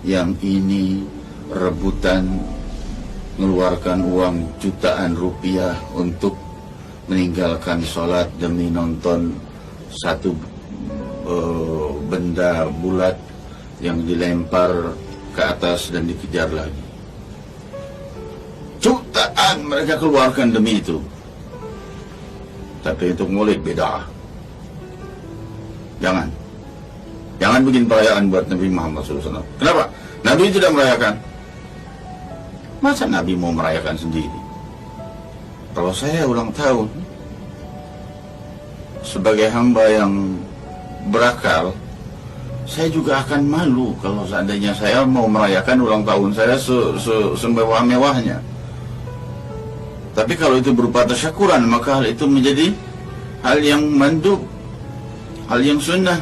yang ini rebutan mengeluarkan uang jutaan rupiah untuk meninggalkan sholat demi nonton satu benda bulat yang dilempar ke atas dan dikejar lagi. Jutaan mereka keluarkan demi itu. Tapi untuk Maulid beda. Jangan bikin perayaan buat Nabi Muhammad SAW. Kenapa? Nabi tidak merayakan. Masa Nabi mau merayakan sendiri? Kalau saya ulang tahun, sebagai hamba yang berakal, saya juga akan malu kalau seandainya saya mau merayakan ulang tahun saya semewah-mewahnya. Tapi kalau itu berupa tasyakuran, maka hal itu menjadi hal yang mandub, hal yang sunnah.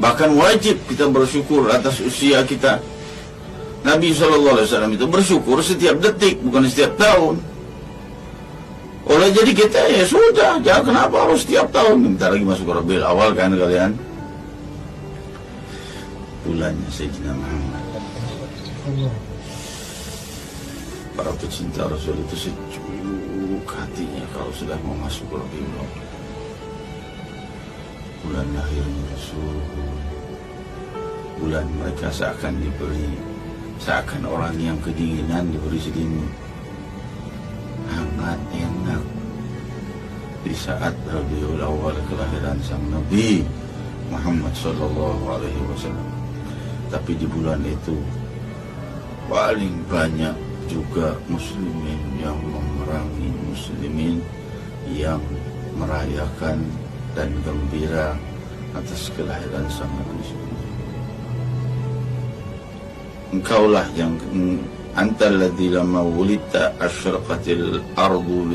Bahkan wajib kita bersyukur atas usia kita. Nabi SAW itu bersyukur setiap detik, bukan setiap tahun. Oleh jadi kita ya sudah, jangan kenapa harus setiap tahun. Bentar lagi masuk Rabiul Awal kan kalian. Bulannya Sayyidina Muhammad. Para pecinta Rasul itu sejuk hatinya kalau sudah mau masuk Rabiul Awal. Bulan lahirnya Rasul. Bulan mereka seakan orang yang kedinginan diberi selimut hangat enak di saat Rabiul Awal kelahiran sang Nabi Muhammad SAW. Tapi di bulan itu paling banyak juga muslimin yang memerangi muslimin yang merayakan dan gembira atas kelahiran sang Nabi. Engkaulah yang antal ladzi lamma wulidta asyraqatil ardu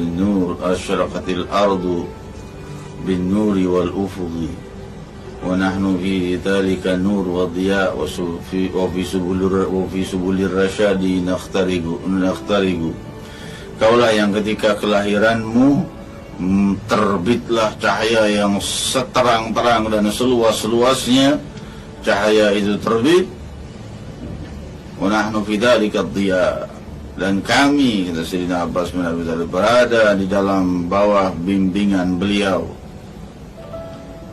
bin nuri wal ufuqi wa nahnu fi dhalika nur wa dhiya wa fi subulir rasyadi nakhtarigu. Kaulah yang ketika kelahiranmu terbitlah cahaya yang seterang-terang dan seluas-luasnya cahaya itu terbit. Wa nahnu fi dzalika dhiya, dan kami, kata Sayyidina Abbas bin Abi Thalib, berada di dalam bawah bimbingan beliau.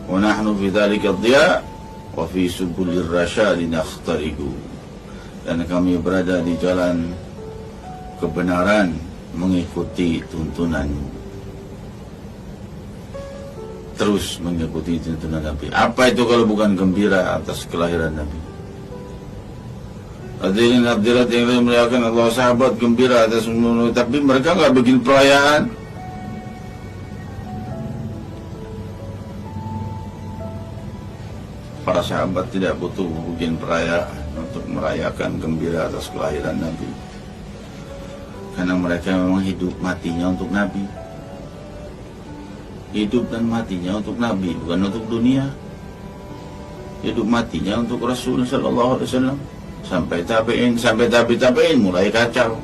Wa nahnu fi dzalika dhiya wa fi subulir rasyadi nakhtarigu, dan kami berada di jalan kebenaran mengikuti tuntunanmu, terus mengikuti tuntunan Nabi. Apa itu kalau bukan gembira atas kelahiran Nabi? Hadirin hadirat yang melihatkan Allah, sahabat gembira atas semua, tapi mereka nggak bikin perayaan. Para sahabat tidak butuh bikin perayaan untuk merayakan gembira atas kelahiran Nabi, karena mereka memang hidup matinya untuk Nabi. Hidup dan matinya untuk Nabi, bukan untuk dunia. Hidup matinya untuk Rasul Sallallahu Alaihi Wasallam. Sampai tabi'in mulai kacau,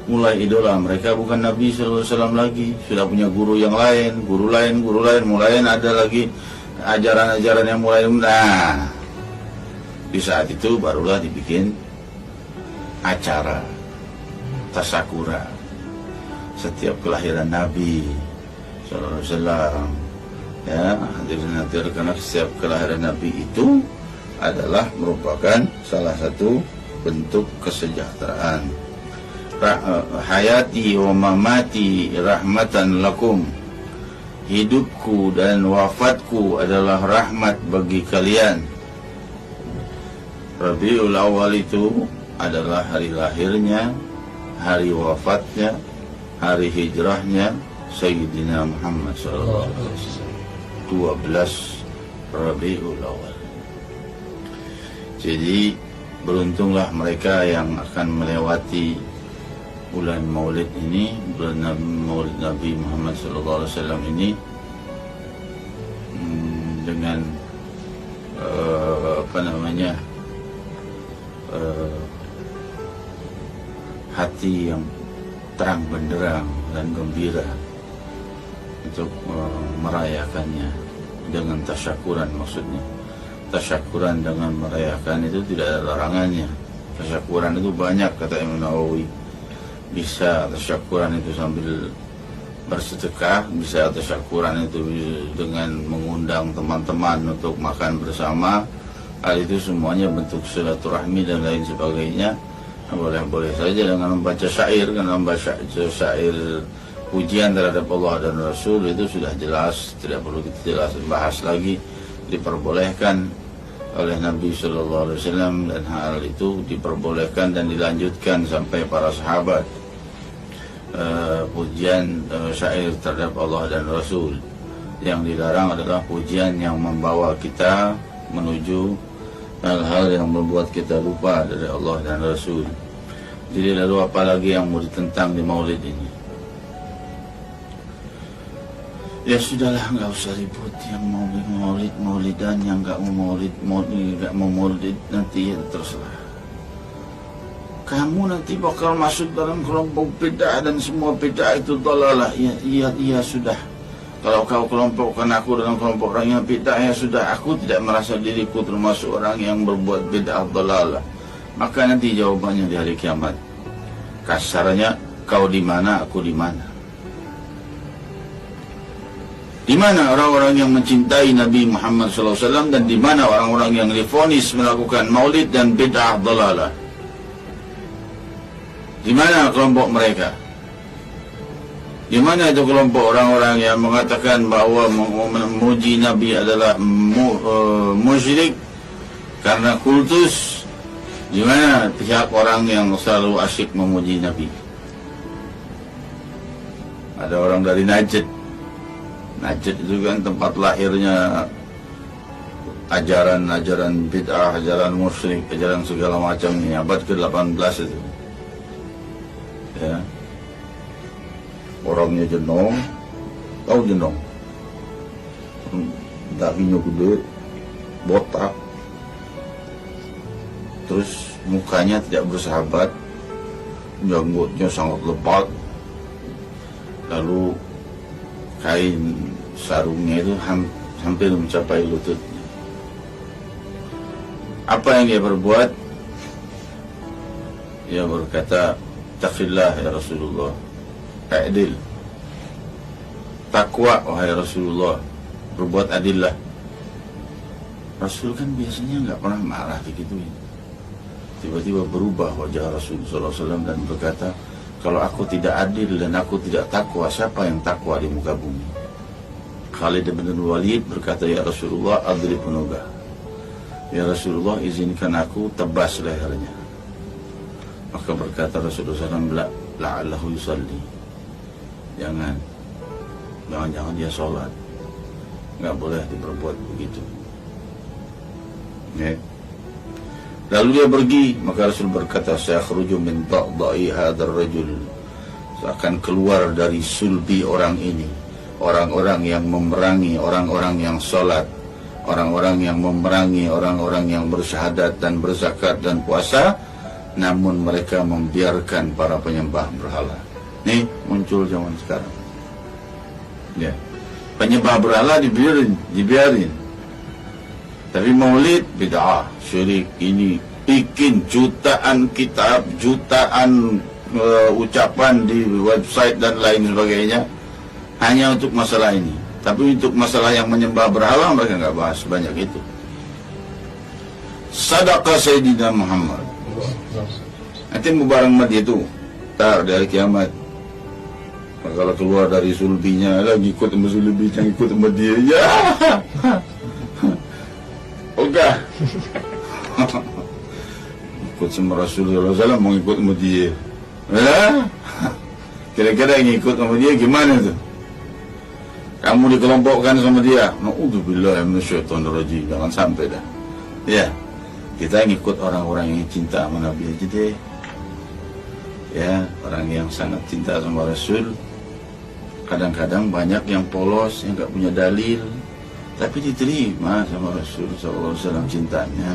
mulai idola mereka bukan Nabi Sallallahu Alaihi Wasallam lagi, sudah punya guru yang lain, guru lain, mulai ada lagi ajaran-ajaran yang mulai. Nah, di saat itu barulah dibikin acara tasakura setiap kelahiran Nabi Sallallahu Alaihi Wasallam. Ya, hadirin, karena setiap kelahiran Nabi itu adalah merupakan salah satu bentuk kesejahteraan. Hayati wa mamati rahmatan lakum, hidupku dan wafatku adalah rahmat bagi kalian. Rabiul Awal itu adalah hari lahirnya, hari wafatnya, hari hijrahnya Sayyidina Muhammad SAW. 12 Rabiul Awal. Jadi beruntunglah mereka yang akan melewati bulan Maulid ini, bulan Maulid Nabi Muhammad SAW ini, dengan hati yang terang benderang dan gembira untuk merayakannya dengan tasyakuran, maksudnya tasyakuran dengan merayakan itu tidak ada larangannya. Tasyakuran itu banyak, kata Imam Nawawi. Bisa tasyakuran itu sambil bersedekah, bisa tasyakuran itu dengan mengundang teman-teman untuk makan bersama. Hal itu semuanya bentuk silaturahmi dan lain sebagainya. Boleh-boleh saja dengan membaca syair, karena membaca syair pujian terhadap Allah dan Rasul itu sudah jelas, tidak perlu kita bahas lagi, diperbolehkan oleh Nabi Sallallahu Alaihi Wasallam, dan hal itu diperbolehkan dan dilanjutkan sampai para sahabat. Pujian syair terhadap Allah dan Rasul. Yang dilarang adalah pujian yang membawa kita menuju hal-hal yang membuat kita lupa dari Allah dan Rasul. Jadi lalu apa lagi yang mau ditentang di maulid ini? Ya sudahlah, nggak usah ribut. Yang mau maulidan, yang nggak mau maulid nanti ya terserah. Kamu nanti bakal masuk dalam kelompok bid'ah dan semua bid'ah itu dalalah. Iya sudah. Kalau kau kelompokkan aku dalam kelompok orang yang bid'ah, ya sudah. Aku tidak merasa diriku termasuk orang yang berbuat bid'ah dalalah. Maka nanti jawabannya di hari kiamat. Kasarnya, kau di mana, aku di mana. Di mana orang-orang yang mencintai Nabi Muhammad SAW, dan di mana orang-orang yang divonis melakukan maulid dan bid'ah dalalah. Di mana kelompok mereka? Di mana itu kelompok orang-orang yang mengatakan bahwa memuji Nabi adalah musyrik karena kultus? Di mana pihak orang yang selalu asyik memuji Nabi? Ada orang dari Najd. Najd itu kan tempat lahirnya ajaran-ajaran bid'ah, ajaran musyrik, ajaran segala macam ini, abad ke-18 itu. Ya. Orangnya jenong, tahu jenong, dahinya gede, botak, terus mukanya tidak bersahabat, janggutnya sangat lebat, lalu kain sarungnya itu hampir mencapai lututnya. Apa yang dia berbuat? Dia berkata, "Taqillah ya Rasulullah, adil. Takwa wahai Rasulullah, berbuat adillah." Rasul kan biasanya nggak pernah marah digituin. Tiba-tiba berubah wajah Rasulullah SAW dan berkata, "Kalau aku tidak adil dan aku tidak takwa, siapa yang takwa di muka bumi?" Khalid bin Walid berkata, "Ya Rasulullah, adrib unugah. Ya Rasulullah, izinkan aku tebas lehernya." Maka berkata Rasulullah SAW, "La'allahu yusalli." Jangan dia sholat. Nggak boleh diperbuat begitu. Ya. Lalu dia pergi, maka Rasul berkata, "Sayakhruju min da'da'i hadzal rajul." Akan keluar dari sulbi orang ini, orang-orang yang memerangi orang-orang yang sholat, orang-orang yang memerangi orang-orang yang bersyahadat dan berzakat dan puasa, namun mereka membiarkan para penyembah berhala. Nih muncul zaman sekarang. Ya, penyembah berhala dibiarin. Tapi maulid bid'ah, syirik. Ini bikin jutaan kitab, jutaan ucapan di website dan lain sebagainya hanya untuk masalah ini. Tapi untuk masalah yang menyembah berhala mereka nggak bahas banyak itu. Sadaqah Sayyidina Muhammad. Nanti mau bareng sama dia tuh, ntar dari kiamat. Kalau keluar dari sulbinya, lagi ikut sama sulbinya, ikut sama dia, ya. Ogah. Ikut sama Rasulullah SAW, mau ikut sama dia. Ya? Kira-kira yang ikut sama dia gimana tuh? Kamu dikelompokkan sama dia. Na'udzubillah minasyaitonirrajim. Jangan sampai dah. Ya. Kita ngikut orang-orang yang cinta sama Nabi aja deh. Ya, orang yang sangat cinta sama Rasul. Kadang-kadang banyak yang polos, yang gak punya dalil, tapi diterima sama Rasul SAW cintanya.